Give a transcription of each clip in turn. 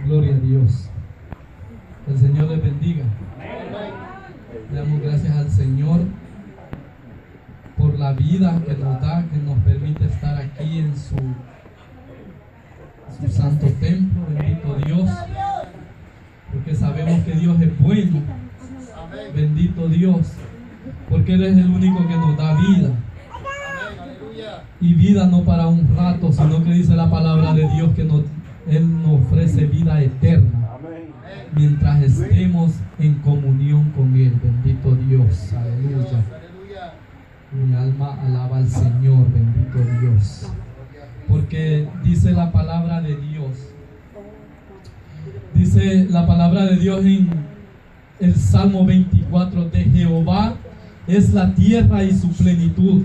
Gloria a Dios. El Señor les bendiga. Le damos gracias al Señor por la vida que nos da, que nos permite estar aquí en su santo templo. Bendito Dios, porque sabemos que Dios es bueno. Bendito Dios, porque Él es el único que nos da vida. Y vida no para un rato, sino que dice la palabra de Dios que Él nos ofrece vida eterna mientras estemos en comunión con Él. Bendito Dios, aleluya. Mi alma alaba al Señor, bendito Dios, porque dice la palabra de Dios, dice la palabra de Dios en el Salmo 24: de Jehová es la tierra y su plenitud,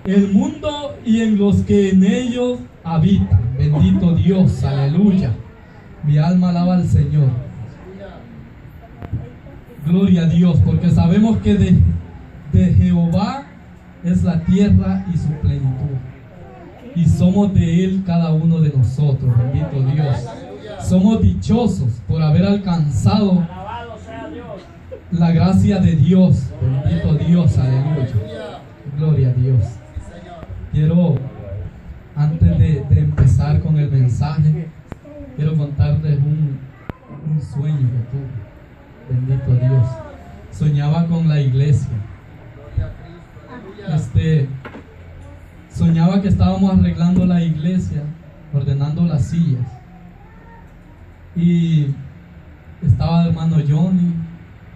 el mundo y en los que en ellos habitan. Bendito Dios, aleluya. Mi alma alaba al Señor. Gloria a Dios, porque sabemos que de Jehová es la tierra y su plenitud, y somos de Él cada uno de nosotros. Bendito Dios. Somos dichosos por haber alcanzado la gracia de Dios. Bendito Dios, aleluya. Gloria a Dios. Quiero, antes de empezar con el mensaje, quiero contarles un sueño que tuve. Bendito Dios. Soñaba con la iglesia. Soñaba que estábamos arreglando la iglesia, ordenando las sillas. Y estaba el hermano Johnny,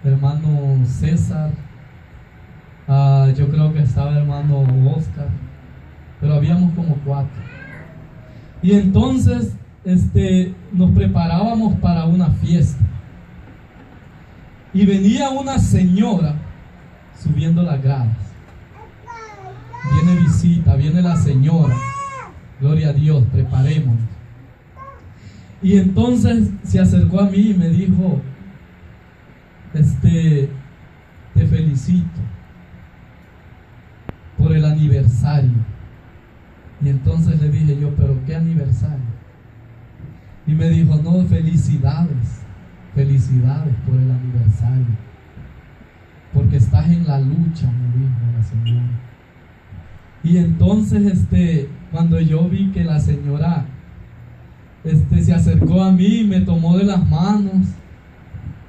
el hermano César, yo creo que estaba el hermano Oscar, pero habíamos como 4. Y entonces nos preparábamos para una fiesta. Y venía una señora subiendo las gradas. Viene visita, viene la señora. Gloria a Dios, preparémonos. Y entonces se acercó a mí y me dijo: te felicito por el aniversario. Y entonces le dije yo: ¿pero qué aniversario? Y me dijo: no, felicidades por el aniversario, porque estás en la lucha, me dijo la señora. Y entonces cuando yo vi que la señora se acercó a mí y me tomó de las manos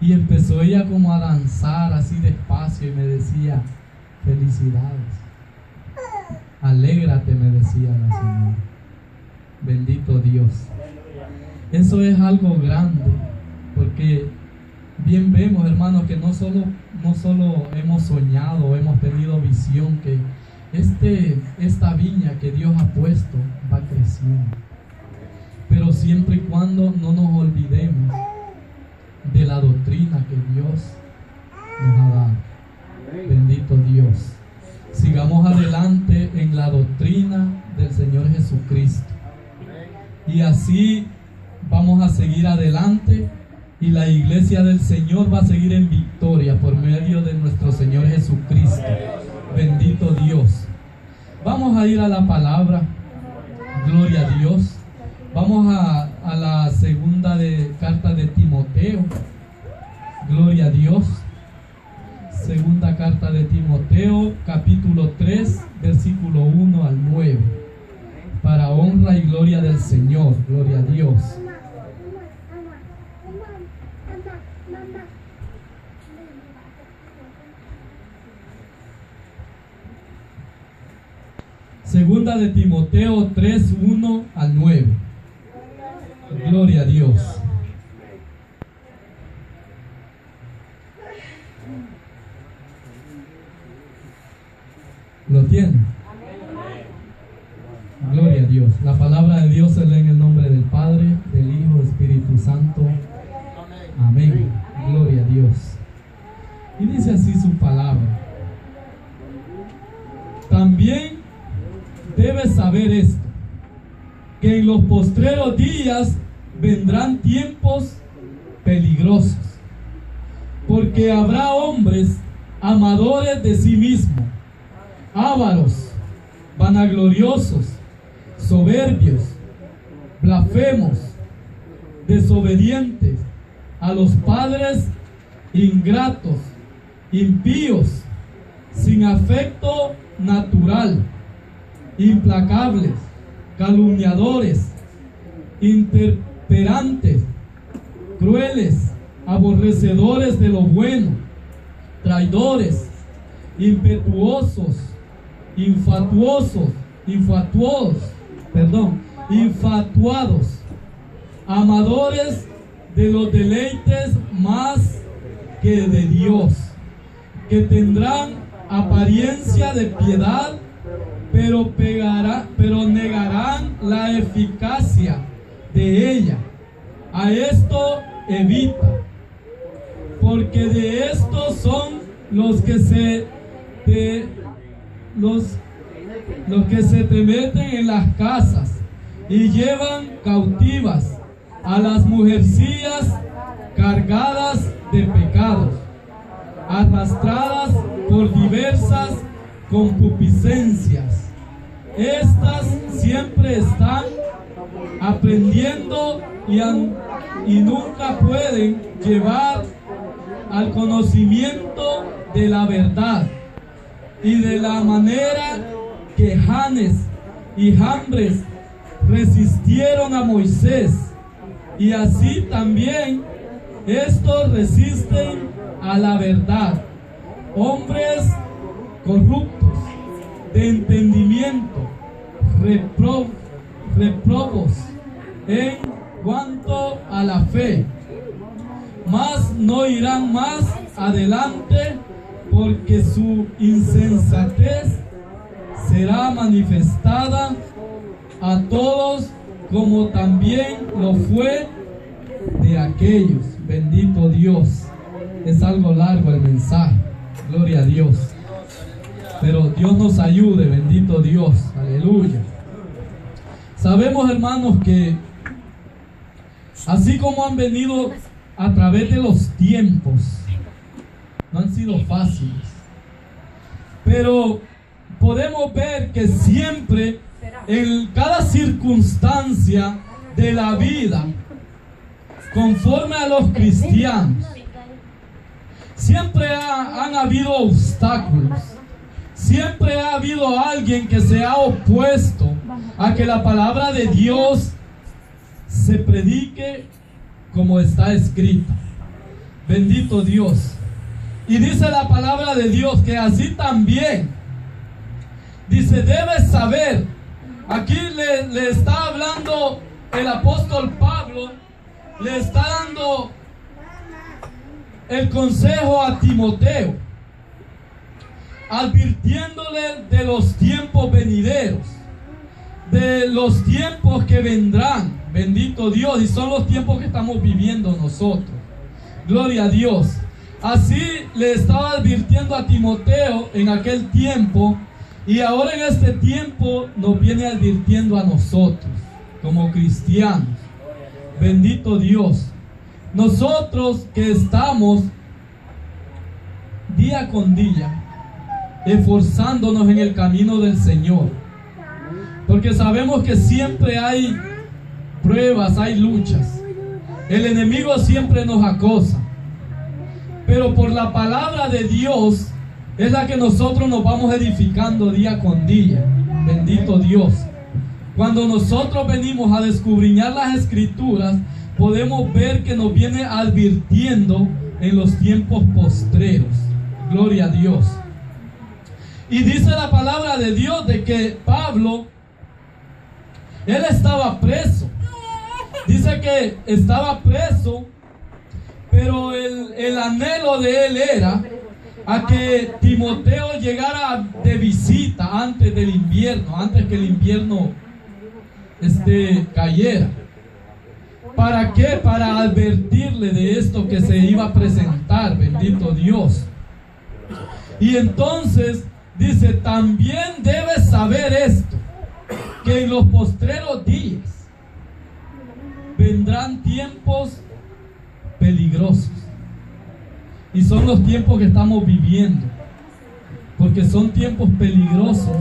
y empezó ella como a danzar así despacio y me decía: felicidades, alégrate, me decía la señora. Bendito Dios. Eso es algo grande, porque bien vemos, hermanos, que no solo hemos soñado, hemos tenido visión, que esta viña que Dios ha puesto va creciendo, pero siempre y cuando no nos olvidemos de la doctrina que Dios nos ha dado. Bendito Dios. Sigamos adelante en la doctrina del Señor Jesucristo, y así vamos a seguir adelante, y la iglesia del Señor va a seguir en victoria por medio de nuestro Señor Jesucristo. Bendito Dios. Vamos a ir a la palabra. Gloria a Dios. Vamos a la segunda carta de Timoteo. Gloria a Dios. Segunda carta de Timoteo, capítulo 3, versículo 1 al 9. Para honra y gloria del Señor. Gloria a Dios. Segunda de Timoteo 3, 1 al 9. Gloria a Dios. ¿Lo tiene? Gloria a Dios. La palabra de Dios se lee en el nombre del Padre, del Hijo, del Espíritu Santo. Amén. Gloria a Dios. Y dice así su palabra: también debes saber esto, que en los postreros días vendrán tiempos peligrosos, porque habrá hombres amadores de sí mismos, ávaros, vanagloriosos, soberbios, blasfemos, desobedientes, a los padres ingratos, impíos, sin afecto natural, implacables, calumniadores, intemperantes, crueles, aborrecedores de lo bueno, traidores, impetuosos, infatuados, amadores de los deleites más que de Dios, que tendrán apariencia de piedad, pero negarán la eficacia de ella. A esto evita, porque de estos son los que se te meten en las casas y llevan cautivas a las mujercillas cargadas de pecados, arrastradas por diversas concupiscencias. Estas siempre están aprendiendo y nunca pueden llevar al conocimiento de la verdad y de la manera que Janes y Jambres resistieron a Moisés, y así también estos resisten a la verdad. Hombres corruptos de entendimiento, reprobos en cuanto a la fe, mas no irán más adelante, porque su insensatez será manifestada a todos, como también lo fue de aquellos. Bendito Dios. Es algo largo el mensaje, gloria a Dios, pero Dios nos ayude, bendito Dios, aleluya. Sabemos, hermanos, que así como han venido a través de los tiempos, no han sido fáciles, pero podemos ver que siempre, en cada circunstancia de la vida, conforme a los cristianos, siempre han habido obstáculos. Siempre ha habido alguien que se ha opuesto a que la palabra de Dios se predique como está escrita. Bendito Dios. Y dice la palabra de Dios que así también, dice, debes saber. Aquí le está hablando el apóstol Pablo, le está dando el consejo a Timoteo, advirtiéndole de los tiempos venideros, de los tiempos que vendrán. Bendito Dios, y son los tiempos que estamos viviendo nosotros. Gloria a Dios. Así le estaba advirtiendo a Timoteo en aquel tiempo, y ahora en este tiempo nos viene advirtiendo a nosotros como cristianos. Bendito Dios. Nosotros que estamos día con día esforzándonos en el camino del Señor, porque sabemos que siempre hay pruebas, hay luchas. El enemigo siempre nos acosa, pero por la palabra de Dios es la que nosotros nos vamos edificando día con día. Bendito Dios. Cuando nosotros venimos a descubrir las Escrituras, podemos ver que nos viene advirtiendo en los tiempos postreros. Gloria a Dios. Y dice la palabra de Dios de que Pablo, él estaba preso. Dice que estaba preso, pero el anhelo de él era a que Timoteo llegara de visita antes del invierno, antes que el invierno cayera. ¿Para qué? Para advertirle de esto que se iba a presentar, bendito Dios. Y entonces dice, también debes saber esto, que en los postreros días vendrán tiempos peligrosos. Y son los tiempos que estamos viviendo, porque son tiempos peligrosos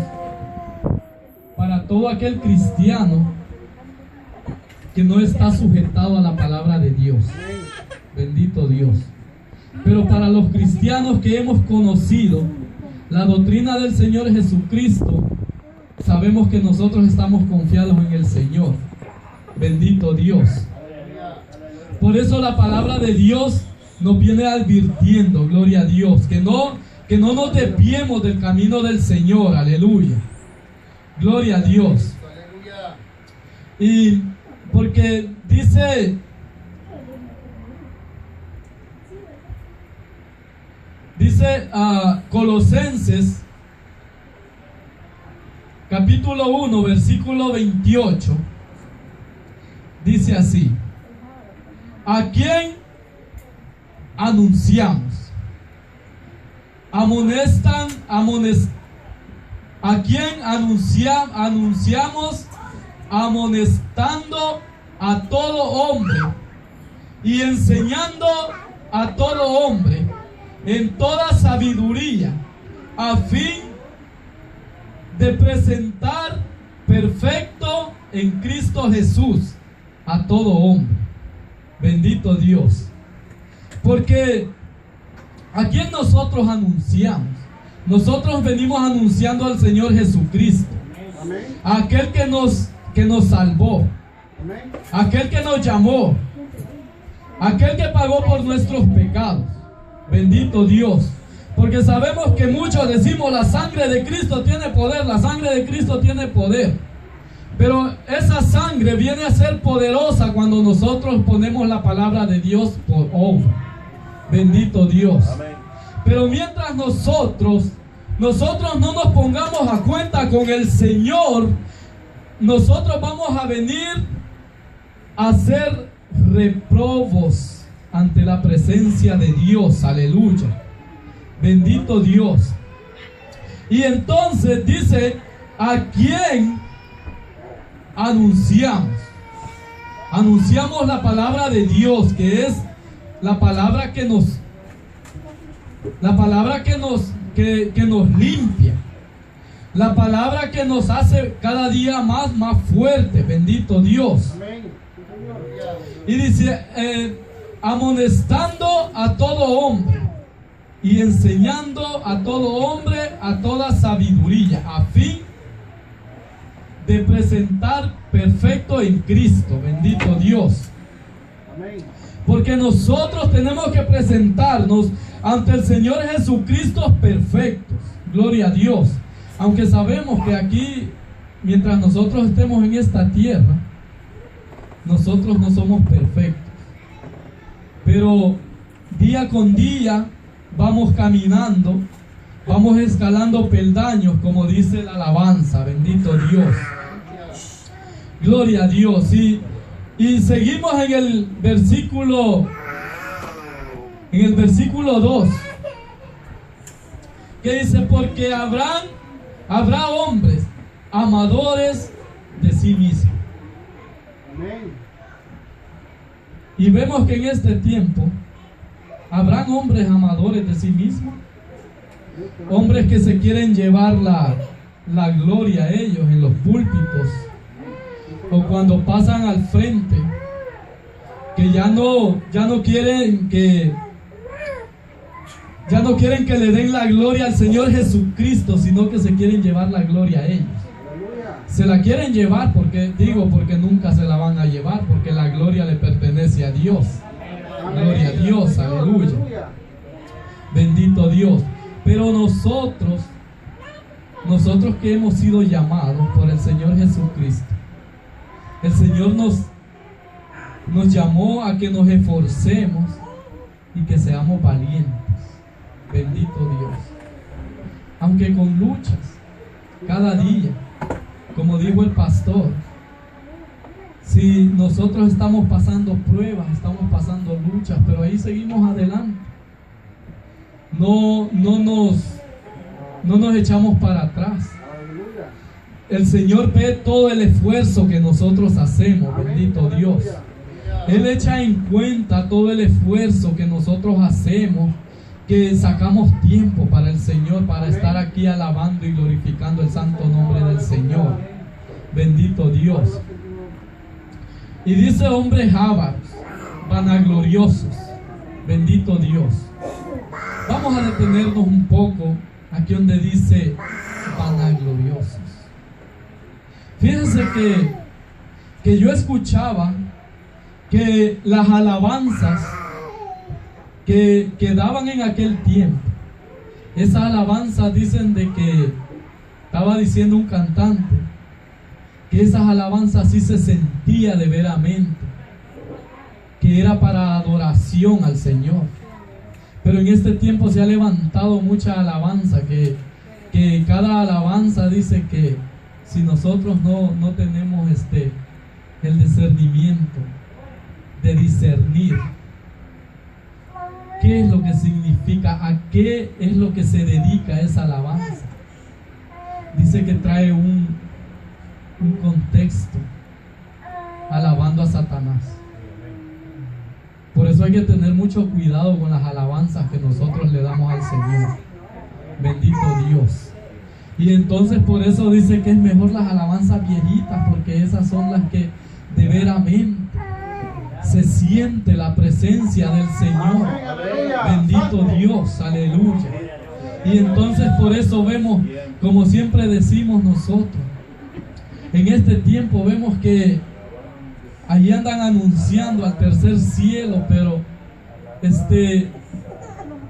para todo aquel cristiano que no está sujetado a la palabra de Dios. Bendito Dios. Pero para los cristianos que hemos conocido la doctrina del Señor Jesucristo, sabemos que nosotros estamos confiados en el Señor. Bendito Dios. Por eso la palabra de Dios nos viene advirtiendo, gloria a Dios, que no nos desviemos del camino del Señor. Aleluya. Gloria a Dios. Y porque dice Colosenses capítulo 1 versículo 28, dice así: ¿a quién anunciamos? ¿A quién anunciamos? Amonestando a todo hombre y enseñando a todo hombre en toda sabiduría, a fin de presentar perfecto en Cristo Jesús a todo hombre. Bendito Dios. Porque ¿a quién nosotros anunciamos? Nosotros venimos anunciando al Señor Jesucristo, a aquel que nos salvó, aquel que nos llamó, aquel que pagó por nuestros pecados. Bendito Dios. Porque sabemos que muchos decimos: la sangre de Cristo tiene poder, la sangre de Cristo tiene poder. Pero esa sangre viene a ser poderosa cuando nosotros ponemos la palabra de Dios por obra. Bendito Dios. Amén. Pero mientras nosotros no nos pongamos a cuenta con el Señor, nosotros vamos a venir a ser reprobos ante la presencia de Dios. Aleluya. Bendito Dios. Y entonces dice: ¿a quién anunciamos? Anunciamos la palabra de Dios, que es la palabra que nos limpia, la palabra que nos hace cada día más fuerte. Bendito Dios. Y dice: amonestando a todo hombre y enseñando a todo hombre a toda sabiduría, a fin de presentar perfecto en Cristo. Bendito Dios. Porque nosotros tenemos que presentarnos ante el Señor Jesucristo perfectos. Gloria a Dios. Aunque sabemos que aquí, mientras nosotros estemos en esta tierra, nosotros no somos perfectos. Pero día con día vamos caminando, vamos escalando peldaños, como dice la alabanza. Bendito Dios. Gloria a Dios. Y seguimos en el versículo 2, que dice: porque habrá hombres amadores de sí mismos. Y vemos que en este tiempo habrán hombres amadores de sí mismos, hombres que se quieren llevar la gloria a ellos en los púlpitos, o cuando pasan al frente, que ya no quieren que le den la gloria al Señor Jesucristo, sino que se quieren llevar la gloria a ellos. Se la quieren llevar porque nunca se la van a llevar, porque la gloria le pertenece a Dios. Gloria a Dios, aleluya. Bendito Dios. Pero nosotros que hemos sido llamados por el Señor Jesucristo, el Señor nos llamó a que nos esforcemos y que seamos valientes. Bendito Dios. Aunque con luchas, cada día, como dijo el pastor, si nosotros estamos pasando pruebas, estamos pasando luchas, pero ahí seguimos adelante. No nos echamos para atrás. El Señor ve todo el esfuerzo que nosotros hacemos. Bendito Dios. Él echa en cuenta todo el esfuerzo que nosotros hacemos, que sacamos tiempo para el Señor, para estar aquí alabando y glorificando el santo nombre del Señor. Bendito Dios. Y dice hombres ávaros, vanagloriosos. Bendito Dios. Vamos a detenernos un poco aquí donde dice vanagloriosos. Fíjense que yo escuchaba que las alabanzas que daban en aquel tiempo, esas alabanzas dicen de que, estaba diciendo un cantante, que esas alabanzas sí se sentía de veramente, que era para adoración al Señor. Pero en este tiempo se ha levantado mucha alabanza, que cada alabanza dice que si nosotros no tenemos el discernimiento de discernir qué es lo que significa, a qué es lo que se dedica esa alabanza, dice que trae un contexto alabando a Satanás. Por eso hay que tener mucho cuidado con las alabanzas que nosotros le damos al Señor. Bendito Dios. Y entonces por eso dice que es mejor las alabanzas viejitas, porque esas son las que de veramente se siente la presencia del Señor. Bendito Dios, aleluya. Y entonces por eso vemos, como siempre decimos nosotros, en este tiempo vemos que allí andan anunciando al tercer cielo, pero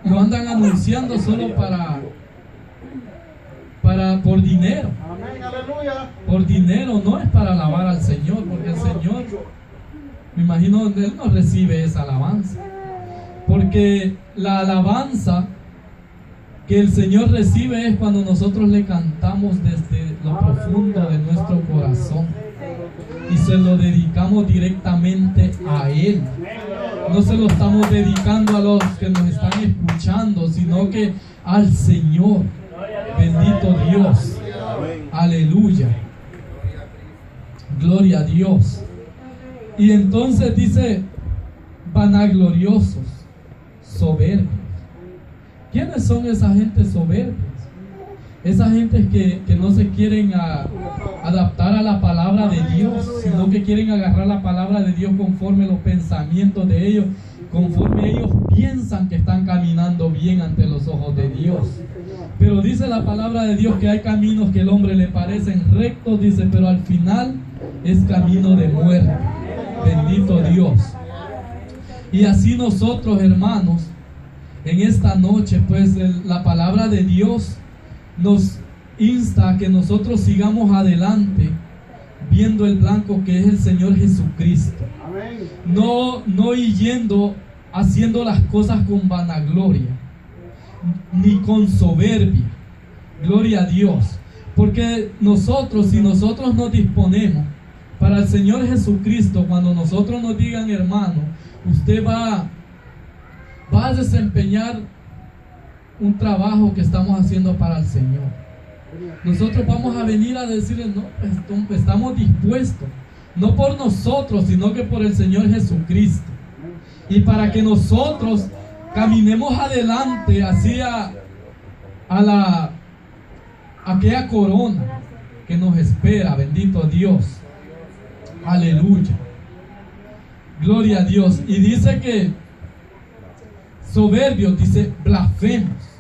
lo andan anunciando solo por dinero. Por dinero, no es para alabar al Señor, porque el Señor, me imagino, Él no recibe esa alabanza. Porque la alabanza que el Señor recibe es cuando nosotros le cantamos desde lo profundo de nuestro corazón y se lo dedicamos directamente a Él. No se lo estamos dedicando a los que nos están escuchando, sino que al Señor. Bendito Dios. Aleluya. Gloria a Dios. Y entonces dice vanagloriosos, soberbios. ¿Quiénes son esa gente soberbias? Esa gente que no se quieren adaptar a la palabra de Dios, sino que quieren agarrar la palabra de Dios conforme los pensamientos de ellos, conforme ellos piensan que están caminando bien ante los ojos de Dios. Pero dice la palabra de Dios que hay caminos que al hombre le parecen rectos, dice, pero al final es camino de muerte. Bendito Dios. Y así nosotros, hermanos, en esta noche, pues la palabra de Dios nos insta a que nosotros sigamos adelante viendo el blanco que es el Señor Jesucristo. No yendo, haciendo las cosas con vanagloria, ni con soberbia. Gloria a Dios. Porque nosotros, si nosotros nos disponemos para el Señor Jesucristo, cuando nosotros nos digan, hermano, usted va a desempeñar un trabajo que estamos haciendo para el Señor, nosotros vamos a venir a decirle, no, estamos dispuestos, no por nosotros, sino que por el Señor Jesucristo. Y para que nosotros caminemos adelante hacia aquella corona que nos espera. Bendito Dios. Aleluya. Gloria a Dios. Y dice que soberbios, dice blasfemos.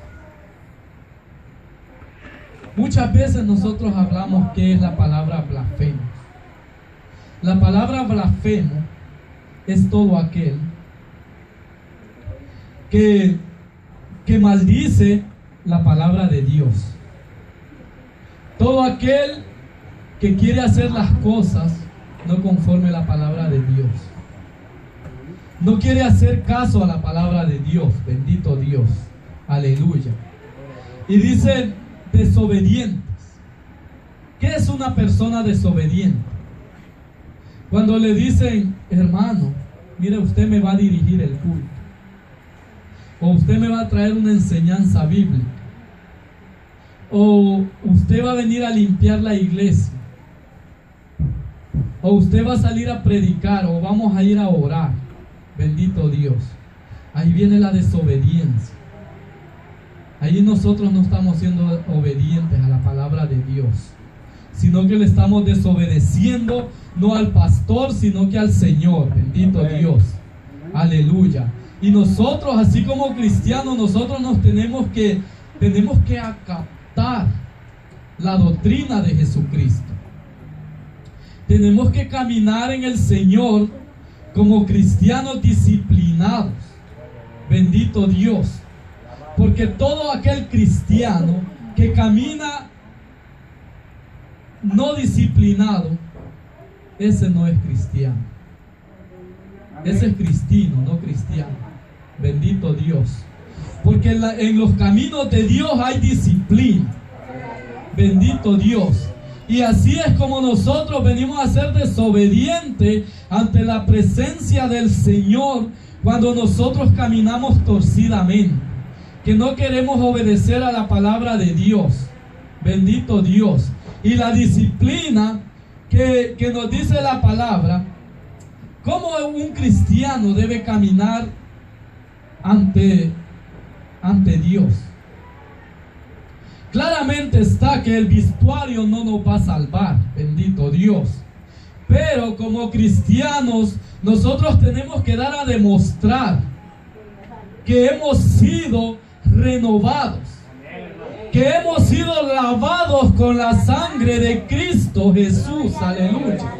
Muchas veces nosotros hablamos qué es la palabra blasfemo. La palabra blasfemo es todo aquel que maldice la palabra de Dios. Todo aquel que quiere hacer las cosas no conforme a la palabra de Dios. No quiere hacer caso a la palabra de Dios. Bendito Dios. Aleluya. Y dice desobedientes. ¿Qué es una persona desobediente? Cuando le dicen, hermano, mire, usted me va a dirigir el culto, o usted me va a traer una enseñanza bíblica, o usted va a venir a limpiar la iglesia, o usted va a salir a predicar, o vamos a ir a orar. Bendito Dios. Ahí viene la desobediencia. Ahí nosotros no estamos siendo obedientes a la palabra de Dios, sino que le estamos desobedeciendo no al pastor, sino que al Señor. Bendito Dios. Aleluya. Y nosotros, así como cristianos, nosotros nos tenemos que acatar la doctrina de Jesucristo. Tenemos que caminar en el Señor como cristianos disciplinados. Bendito Dios. Porque todo aquel cristiano que camina no disciplinado, ese no es cristiano. Ese es cristino, no cristiano. Bendito Dios. Porque en los caminos de Dios hay disciplina. Bendito Dios. Y así es como nosotros venimos a ser desobedientes ante la presencia del Señor cuando nosotros caminamos torcidamente, que no queremos obedecer a la palabra de Dios. Bendito Dios. Y la disciplina que nos dice la palabra, cómo un cristiano debe caminar ante Dios. Claramente está que el vestuario no nos va a salvar, bendito Dios. Pero como cristianos, nosotros tenemos que dar a demostrar que hemos sido renovados, que hemos sido lavados con la sangre de Cristo Jesús. Aleluya.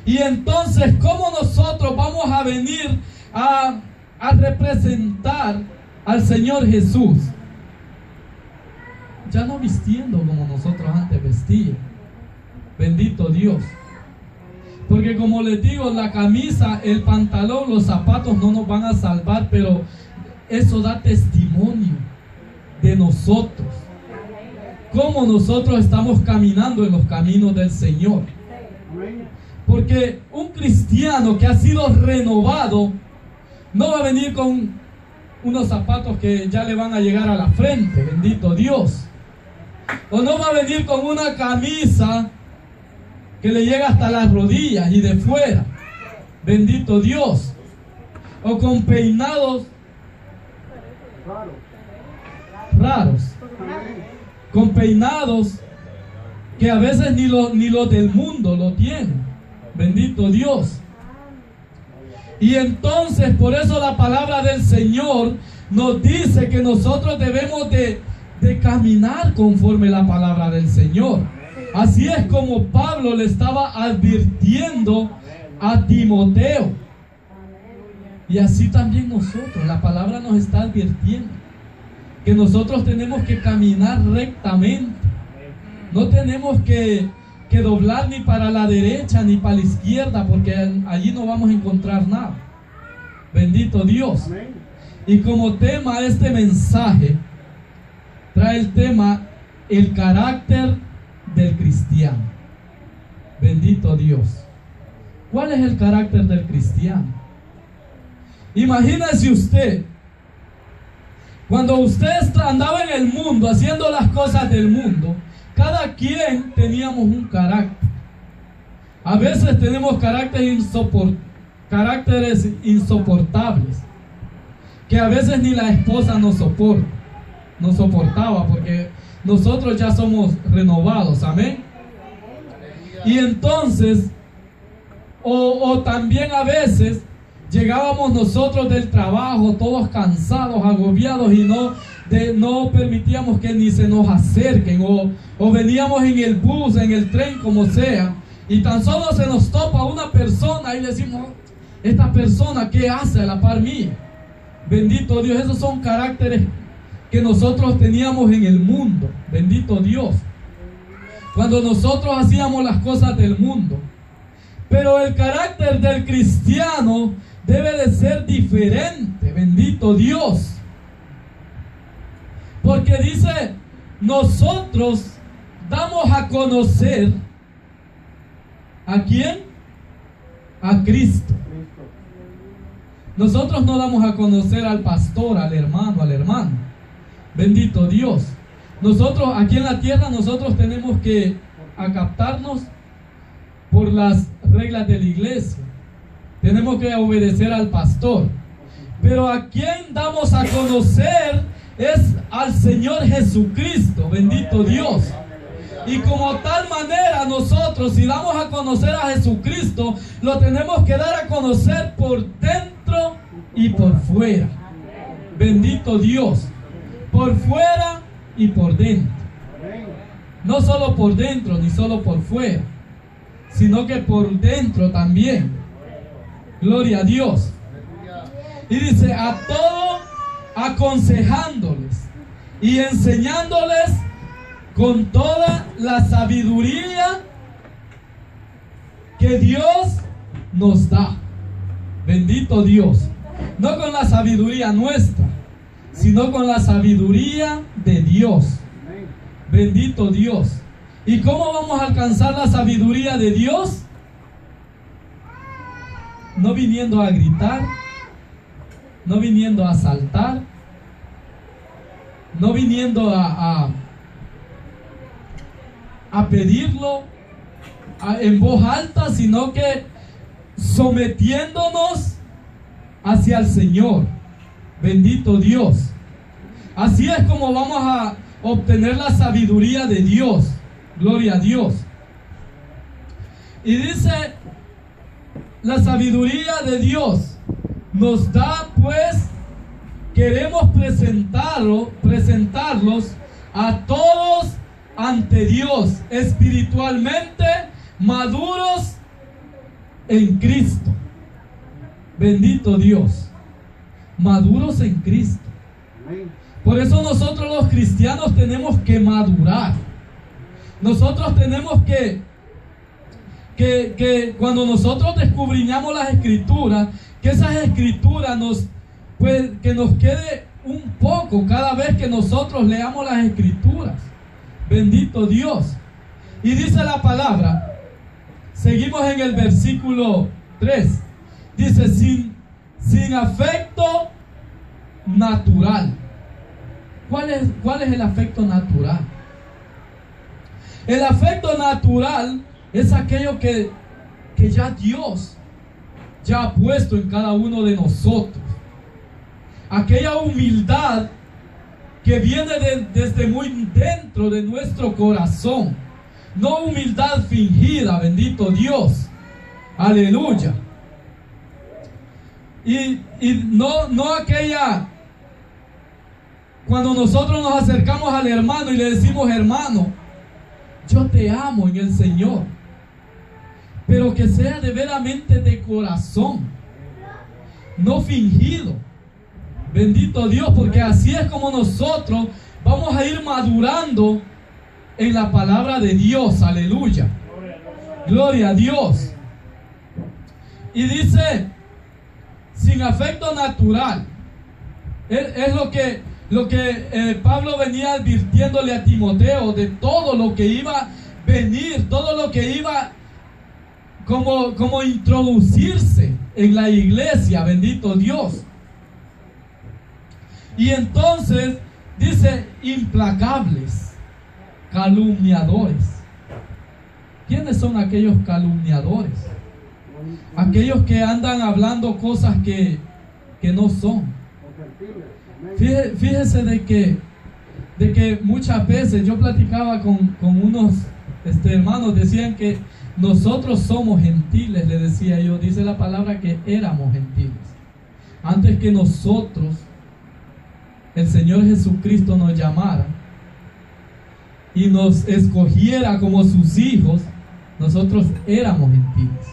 Y entonces, ¿cómo nosotros vamos a venir a representar al Señor Jesús? Ya no vistiendo como nosotros antes vestíamos. Bendito Dios. Porque como les digo, la camisa, el pantalón, los zapatos no nos van a salvar, pero eso da testimonio de nosotros. Cómo nosotros estamos caminando en los caminos del Señor. Porque un cristiano que ha sido renovado no va a venir con unos zapatos que ya le van a llegar a la frente, bendito Dios. O no va a venir con una camisa que le llega hasta las rodillas y de fuera, bendito Dios. O con peinados raros, con peinados que a veces ni los del mundo lo tienen, bendito Dios. Y entonces por eso la palabra del Señor nos dice que nosotros debemos de caminar conforme la palabra del Señor. Así es como Pablo le estaba advirtiendo a Timoteo. Y así también nosotros, la palabra nos está advirtiendo que nosotros tenemos que caminar rectamente. No tenemos que doblar ni para la derecha ni para la izquierda, porque allí no vamos a encontrar nada. Bendito Dios. Y como tema este mensaje trae el tema el carácter del cristiano. Bendito Dios. ¿Cuál es el carácter del cristiano? Imagínese usted, cuando usted andaba en el mundo haciendo las cosas del mundo, cada quien teníamos un carácter. A veces tenemos caracteres insoportables, que a veces ni la esposa nos soportaba, porque nosotros ya somos renovados, amén. Y entonces, o también a veces llegábamos nosotros del trabajo todos cansados, agobiados, y no permitíamos que ni se nos acerquen, o veníamos en el bus, en el tren, como sea, y tan solo se nos topa una persona y decimos, esta persona, ¿qué hace a la par mía? Bendito Dios. Esos son caracteres que nosotros teníamos en el mundo. Bendito Dios. Cuando nosotros hacíamos las cosas del mundo. Pero el carácter del cristiano debe de ser diferente. Bendito Dios. Porque dice, nosotros damos a conocer ¿a quién? A Cristo. Nosotros no damos a conocer al pastor, al hermano, al hermano. Bendito Dios. Nosotros aquí en la tierra, nosotros tenemos que acaptarnos por las reglas de la iglesia. Tenemos que obedecer al pastor. Pero a quien damos a conocer es al Señor Jesucristo. Bendito Dios. Y como tal manera nosotros, si damos a conocer a Jesucristo, lo tenemos que dar a conocer por dentro y por fuera. Bendito Dios. Por fuera y por dentro. No solo por dentro ni solo por fuera, sino que por dentro también. Gloria a Dios. Y dice, a todo aconsejándoles y enseñándoles con toda la sabiduría que Dios nos da. Bendito Dios. No con la sabiduría nuestra, sino con la sabiduría de Dios. Bendito Dios. ¿Y cómo vamos a alcanzar la sabiduría de Dios? No viniendo a gritar, no viniendo a saltar, no viniendo a pedirlo en voz alta, sino que sometiéndonos hacia el Señor. Bendito Dios. Así es como vamos a obtener la sabiduría de Dios. Gloria a Dios. Y dice, la sabiduría de Dios nos da, pues, queremos presentarlos a todos ante Dios, espiritualmente maduros en Cristo. Bendito Dios. Maduros en Cristo. Por eso nosotros los cristianos tenemos que madurar. Nosotros tenemos que cuando nosotros descubriñamos las escrituras, que esas escrituras que nos quede un poco cada vez que nosotros leamos las escrituras. Bendito Dios. Y dice la palabra, seguimos en el versículo 3, dice, sin afecto natural. ¿Cuál es el afecto natural? El afecto natural es aquello que ya Dios ya ha puesto en cada uno de nosotros. Aquella humildad que viene desde muy dentro de nuestro corazón. No humildad fingida, bendito Dios. Aleluya. Y no aquella, cuando nosotros nos acercamos al hermano y le decimos, hermano, yo te amo en el Señor, pero que sea de veramente de corazón, no fingido. Bendito Dios, porque así es como nosotros vamos a ir madurando en la palabra de Dios. Aleluya. Gloria a Dios. Y dice, sin afecto natural. Es lo que Pablo venía advirtiéndole a Timoteo de todo lo que iba a venir, todo lo que iba como introducirse en la iglesia. Bendito Dios. Y entonces dice, implacables, calumniadores. ¿Quiénes son aquellos calumniadores? Aquellos que andan hablando cosas que no son. Fíjese de que muchas veces yo platicaba con unos hermanos, decían que nosotros somos gentiles, le decía yo. Dice la palabra que éramos gentiles. Antes que nosotros, el Señor Jesucristo nos llamara y nos escogiera como sus hijos, nosotros éramos gentiles.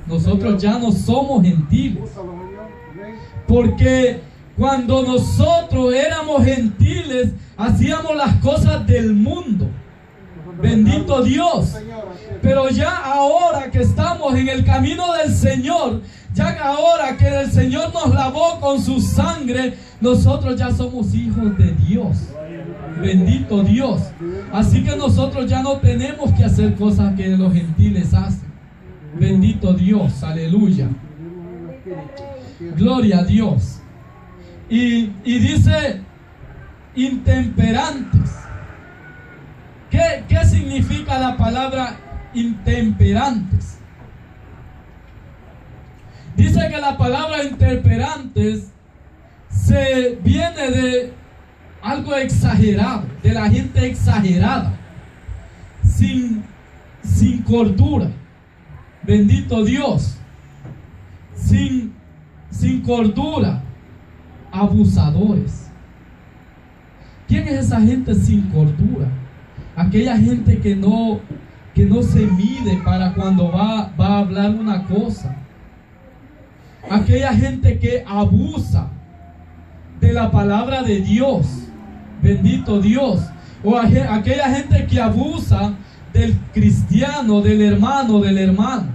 Nosotros ya no somos gentiles. Porque cuando nosotros éramos gentiles, hacíamos las cosas del mundo. Bendito Dios. Pero ya ahora que estamos en el camino del Señor, ya ahora que el Señor nos lavó con su sangre, nosotros ya somos hijos de Dios. Bendito Dios. Así que nosotros ya no tenemos que hacer cosas que los gentiles hacen. Bendito Dios. Aleluya. Gloria a Dios. Y dice intemperantes. ¿Qué significa la palabra intemperantes? Dice que la palabra intemperantes se viene de algo exagerado, de la gente exagerada. sin cordura. Bendito Dios. Sin cordura. Abusadores. ¿Quién es esa gente sin cordura? Aquella gente que no se mide para cuando va a hablar una cosa. Aquella gente que abusa de la palabra de Dios. Bendito Dios. O aquella gente que abusa del cristiano, del hermano, del hermano.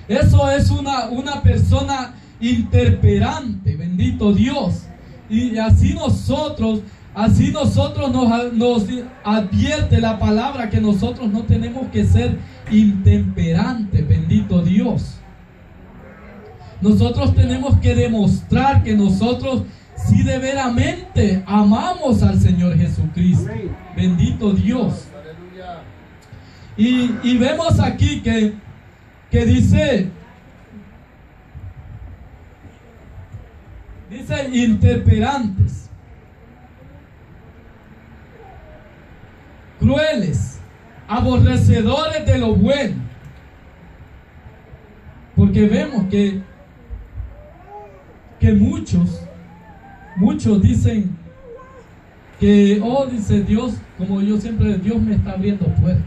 Eso es una persona interperante. Bendito Dios. Y así nosotros nos advierte la palabra que nosotros no tenemos que ser intemperantes. Bendito Dios. Nosotros tenemos que demostrar que nosotros sí de veramente amamos al Señor Jesucristo. Bendito Dios. Y vemos aquí que dice intemperantes, crueles, aborrecedores de lo bueno. Porque vemos que muchos dicen que, dice Dios, como yo siempre, Dios me está abriendo puertas.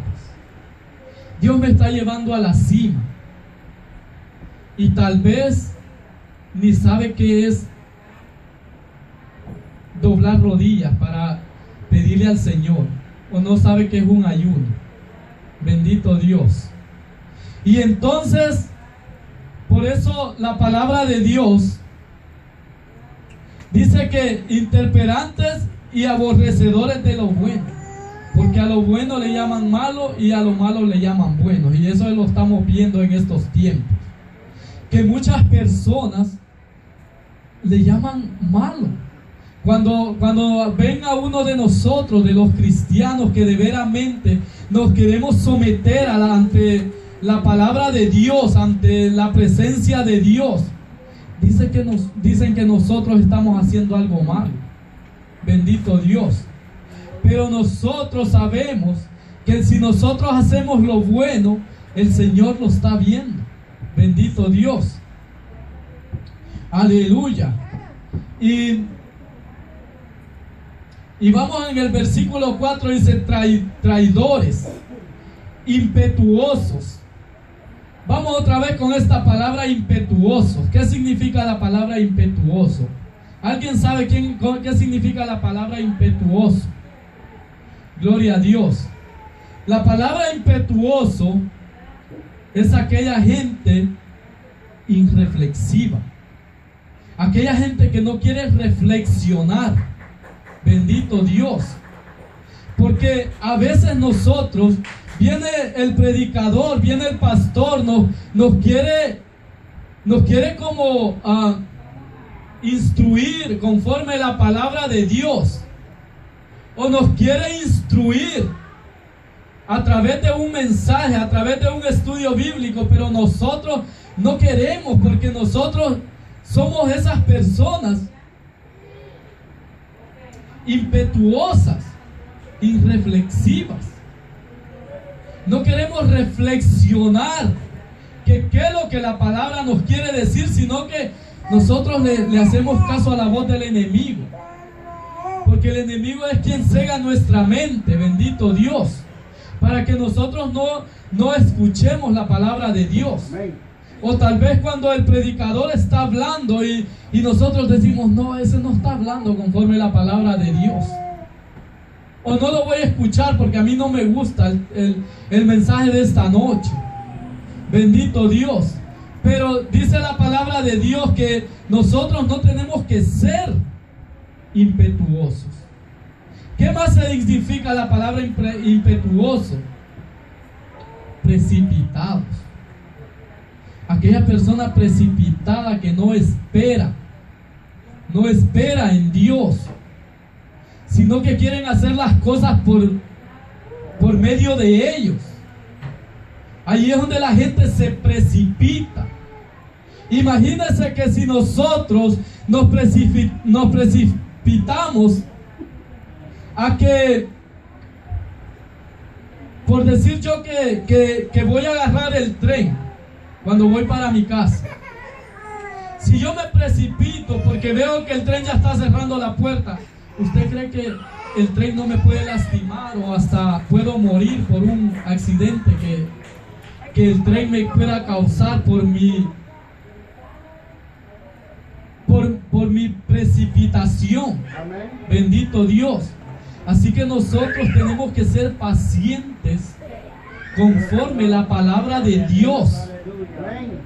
Dios me está llevando a la cima. Y tal vez ni sabe qué es doblar rodillas para pedirle al Señor. O no sabe qué es un ayuno. Bendito Dios. Y entonces, por eso la palabra de Dios dice que intemperantes y aborrecedores de lo bueno. Porque a lo bueno le llaman malo y a lo malo le llaman bueno. Y eso lo estamos viendo en estos tiempos. Que muchas personas le llaman malo. Cuando ven a uno de nosotros, de los cristianos, que de veramente nos queremos someter ante la palabra de Dios, ante la presencia de Dios, dicen que nosotros estamos haciendo algo malo. Bendito Dios. Pero nosotros sabemos que si nosotros hacemos lo bueno, el Señor lo está viendo. Bendito Dios. Aleluya. Y vamos en el versículo 4, dice traidores, impetuosos. Vamos otra vez con esta palabra impetuosos. ¿Qué significa la palabra impetuoso? ¿Alguien sabe qué significa la palabra impetuoso? Gloria a Dios. La palabra impetuoso es aquella gente irreflexiva. Aquella gente que no quiere reflexionar. Bendito Dios. Porque a veces nosotros, viene el predicador, viene el pastor, nos quiere como instruir conforme la palabra de Dios. O nos quiere instruir a través de un mensaje, a través de un estudio bíblico, pero nosotros no queremos, porque nosotros somos esas personas impetuosas, irreflexivas. No queremos reflexionar qué es lo que la palabra nos quiere decir, sino que nosotros le hacemos caso a la voz del enemigo. Porque el enemigo es quien cega nuestra mente, bendito Dios, para que nosotros no escuchemos la palabra de Dios. O tal vez cuando el predicador está hablando y nosotros decimos, no, ese no está hablando conforme la palabra de Dios. O no lo voy a escuchar porque a mí no me gusta el mensaje de esta noche. Bendito Dios. Pero dice la palabra de Dios que nosotros no tenemos que ser impetuosos. ¿Qué más significa la palabra impetuoso? Precipitados. Aquella persona precipitada que no espera en Dios, sino que quieren hacer las cosas por medio de ellos. Allí es donde la gente se precipita. Imagínense que si nosotros nos precipitamos a que Por decir yo que voy a agarrar el tren cuando voy para mi casa. Si yo me precipito porque veo que el tren ya está cerrando la puerta, ¿usted cree que el tren no me puede lastimar o hasta puedo morir por un accidente que el tren me pueda causar por mi precipitación? Amén. Bendito Dios. Así que nosotros tenemos que ser pacientes conforme la palabra de Dios. Amén.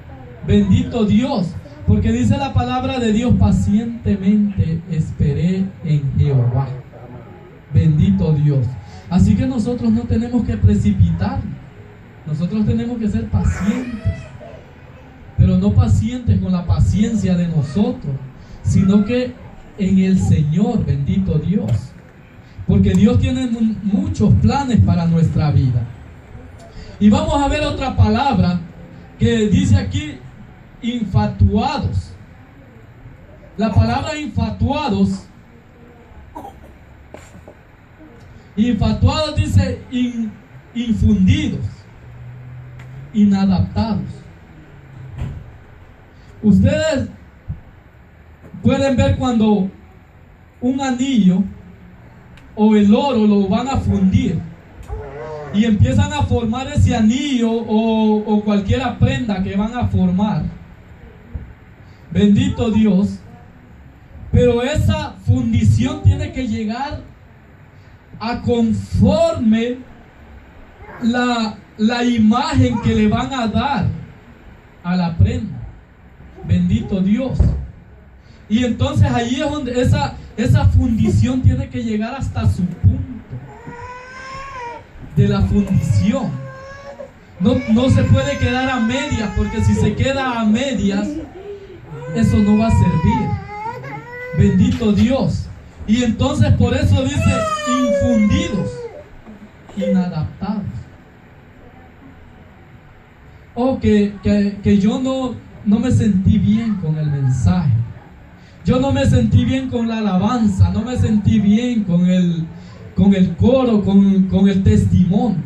Bendito Dios. Porque dice la palabra de Dios: pacientemente esperé en Jehová. Bendito Dios. Así que nosotros no tenemos que precipitar. Nosotros tenemos que ser pacientes. Pero no pacientes con la paciencia de nosotros, sino que en el Señor. Bendito Dios. Porque Dios tiene muchos planes para nuestra vida. Y vamos a ver otra palabra que dice aquí: infatuados. La palabra infatuados dice infundidos, inadaptados. Ustedes pueden ver cuando un anillo o el oro lo van a fundir y empiezan a formar ese anillo o cualquier prenda que van a formar. Bendito Dios. Pero esa fundición tiene que llegar a conforme la imagen que le van a dar a la prenda. Bendito Dios. Y entonces allí es donde esa fundición tiene que llegar hasta su punto de la fundición. No se puede quedar a medias, porque si se queda a medias, eso no va a servir. Bendito Dios. Y entonces por eso dice infundidos, inadaptados. O que yo no me sentí bien con el mensaje. Yo no me sentí bien con la alabanza, no me sentí bien con el coro, con el testimonio.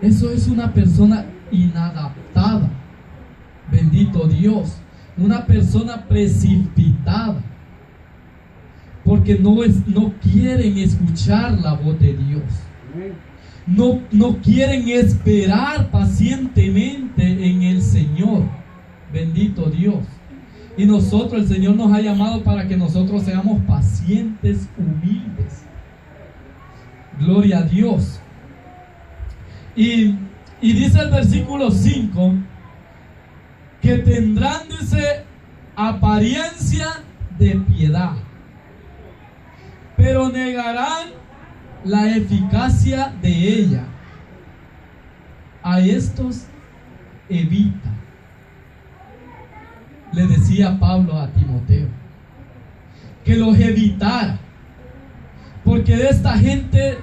Eso es una persona inadaptada. Bendito Dios. Una persona precipitada. Porque no quieren escuchar la voz de Dios. No quieren esperar pacientemente en el Señor. Bendito Dios. Y nosotros, el Señor nos ha llamado para que nosotros seamos pacientes, humildes. Gloria a Dios. Y dice el versículo 5 que tendrán, dice, apariencia de piedad, pero negarán la eficacia de ella. A estos evita. Le decía Pablo a Timoteo que los evitara, porque de esta gente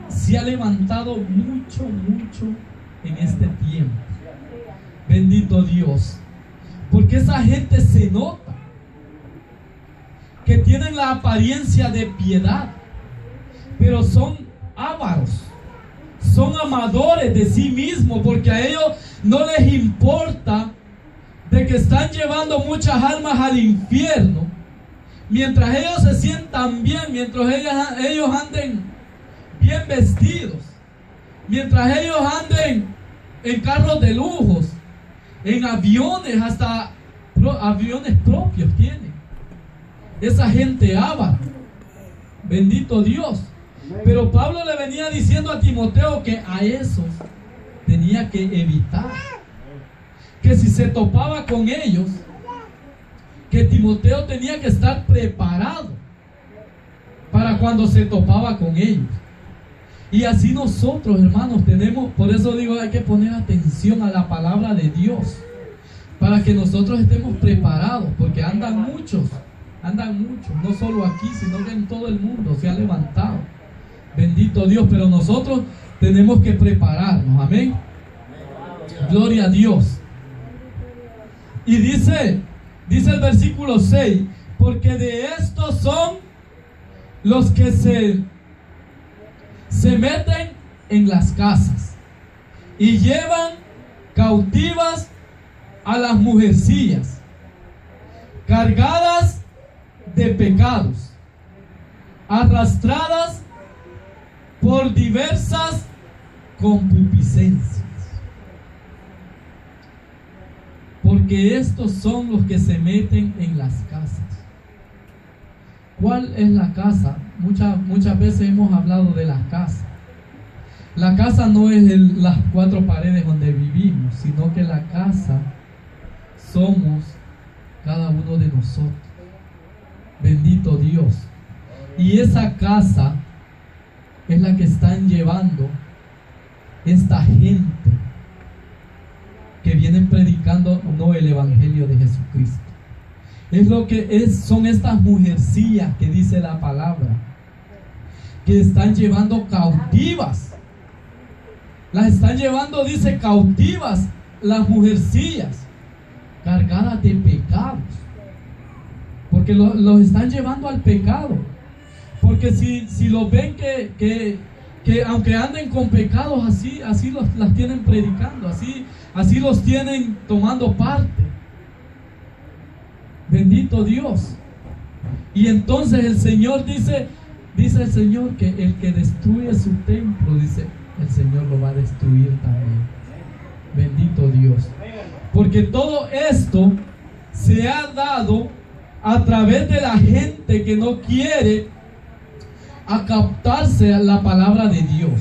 se ha levantado mucho en este tiempo. Bendito Dios. Porque esa gente se nota que tienen la apariencia de piedad, pero son ávaros, son amadores de sí mismos, porque a ellos no les importa de que están llevando muchas almas al infierno, mientras ellos se sientan bien, mientras ellos anden bien vestidos, mientras ellos anden en carros de lujos, en aviones, hasta aviones propios tienen. Esa gente avara. Bendito Dios. Pero Pablo le venía diciendo a Timoteo que a esos tenía que evitar, que si se topaba con ellos, que Timoteo tenía que estar preparado para cuando se topaba con ellos. Y así nosotros, hermanos, tenemos, por eso digo, hay que poner atención a la palabra de Dios, para que nosotros estemos preparados, porque andan muchos, no solo aquí, sino que en todo el mundo se ha levantado. Bendito Dios, pero nosotros tenemos que prepararnos, amén. Gloria a Dios. Y dice el versículo 6, porque de estos son los que se se meten en las casas y llevan cautivas a las mujercillas, cargadas de pecados, arrastradas por diversas concupiscencias. Porque estos son los que se meten en las casas. ¿Cuál es la casa? Muchas veces hemos hablado de la casa. La casa no es las cuatro paredes donde vivimos, sino que la casa somos cada uno de nosotros. Bendito Dios. Y esa casa es la que están llevando esta gente que vienen predicando no el evangelio de Jesucristo. Es lo que son estas mujercillas que dice la palabra, que están llevando cautivas. Las están llevando, dice, cautivas las mujercillas, cargadas de pecados, porque los están llevando al pecado. Porque si lo ven que aunque anden con pecados, así las tienen predicando, así los tienen tomando parte. Bendito Dios. Y entonces el Señor dice el Señor que el que destruye su templo, dice, el Señor lo va a destruir también. Bendito Dios. Porque todo esto se ha dado a través de la gente que no quiere a captarse a la palabra de Dios,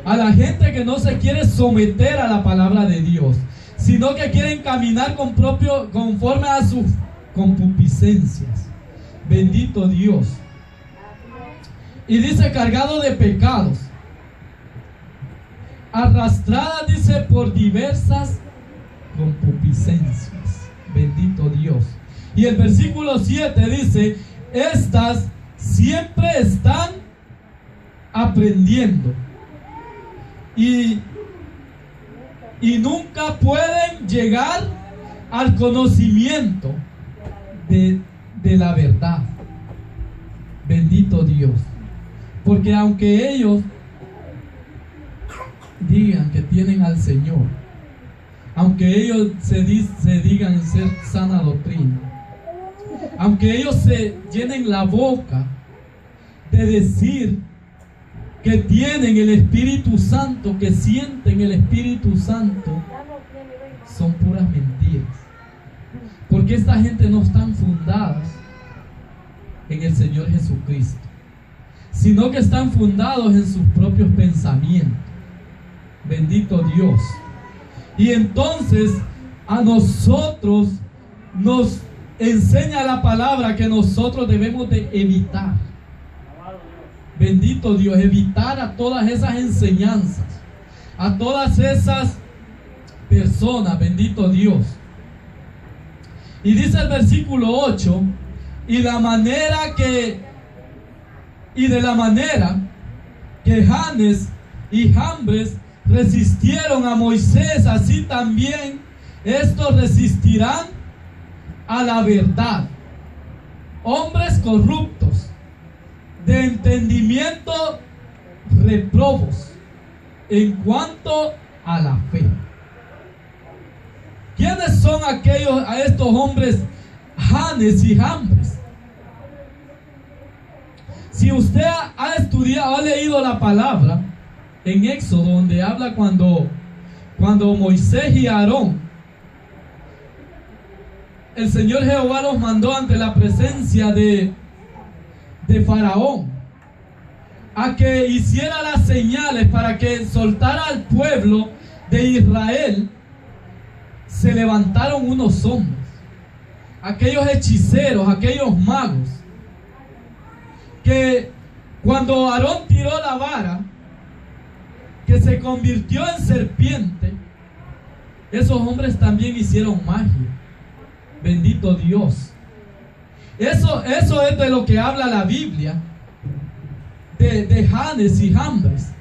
a la gente que no se quiere someter a la palabra de Dios, sino que quieren caminar conforme a sus concupiscencias. Bendito Dios. Y dice, cargado de pecados, arrastrada, dice, por diversas concupiscencias. Bendito Dios. Y el versículo 7 dice, estas siempre están aprendiendo y nunca pueden llegar al conocimiento de la verdad. Bendito Dios. Porque aunque ellos digan que tienen al Señor, aunque ellos se digan ser sana doctrina, aunque ellos se llenen la boca de decir que tienen el Espíritu Santo, que sienten el Espíritu Santo, son puras mentiras. Porque esta gente no están fundadas en el Señor Jesucristo, sino que están fundados en sus propios pensamientos. Bendito Dios. Y entonces a nosotros nos enseña la palabra que nosotros debemos de evitar. Bendito Dios, evitar a todas esas enseñanzas, a todas esas personas. Bendito Dios. Y dice el versículo 8, y de la manera que Janes y Jambres resistieron a Moisés, así también estos resistirán a la verdad. Hombres corruptos, de entendimiento reprobos en cuanto a la fe. ¿Quiénes son a estos hombres Janes y Jambres? Si usted ha estudiado, ha leído la palabra en Éxodo, donde habla cuando Moisés y Aarón, el Señor Jehová los mandó ante la presencia de Faraón a que hiciera las señales para que soltara al pueblo de Israel. Se levantaron unos hombres, aquellos hechiceros, aquellos magos, que cuando Aarón tiró la vara, que se convirtió en serpiente, esos hombres también hicieron magia. Bendito Dios. Eso es de lo que habla la Biblia, de Janes y Jambres.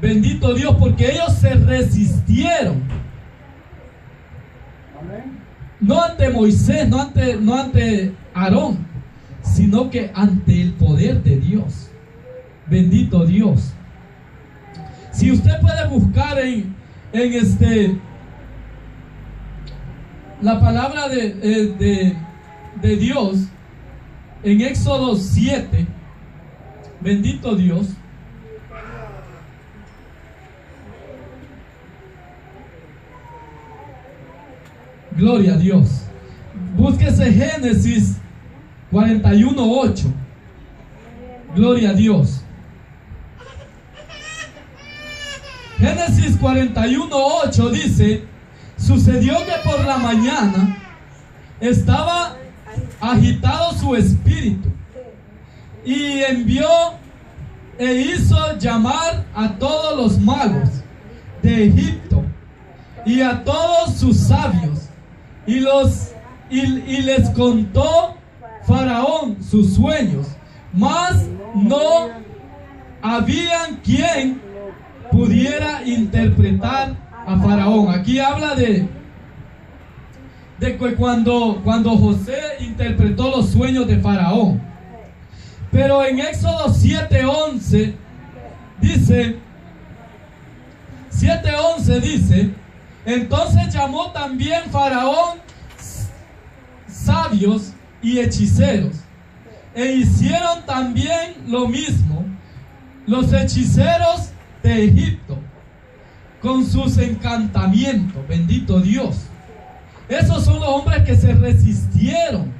Bendito Dios, porque ellos se resistieron. No ante Moisés, no ante Aarón, sino que ante el poder de Dios. Bendito Dios. Si usted puede buscar en la palabra de Dios en Éxodo 7, bendito Dios. Gloria a Dios. Búsquese Génesis 41:8. Gloria a Dios. Génesis 41:8 dice: sucedió que por la mañana estaba agitado su espíritu, y envió e hizo llamar a todos los magos de Egipto y a todos sus sabios, y les contó Faraón sus sueños, mas no habían quien pudiera interpretar a Faraón. Aquí habla de que cuando José interpretó los sueños de Faraón. Pero en Éxodo 7:11 dice, 7:11 dice: entonces llamó también Faraón sabios y hechiceros, e hicieron también lo mismo los hechiceros de Egipto con sus encantamientos. Bendito Dios. Esos son los hombres que se resistieron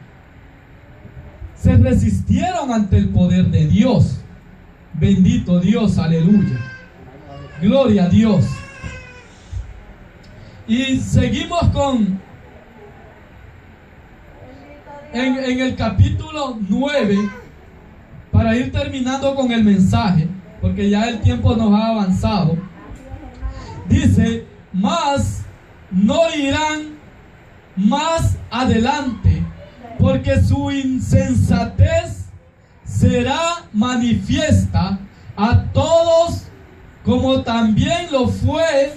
ante el poder de Dios. Bendito Dios, aleluya. Gloria a Dios. Y seguimos en el capítulo 9, para ir terminando con el mensaje, porque ya el tiempo nos ha avanzado. Dice: mas no irán más adelante, porque su insensatez será manifiesta a todos, como también lo fue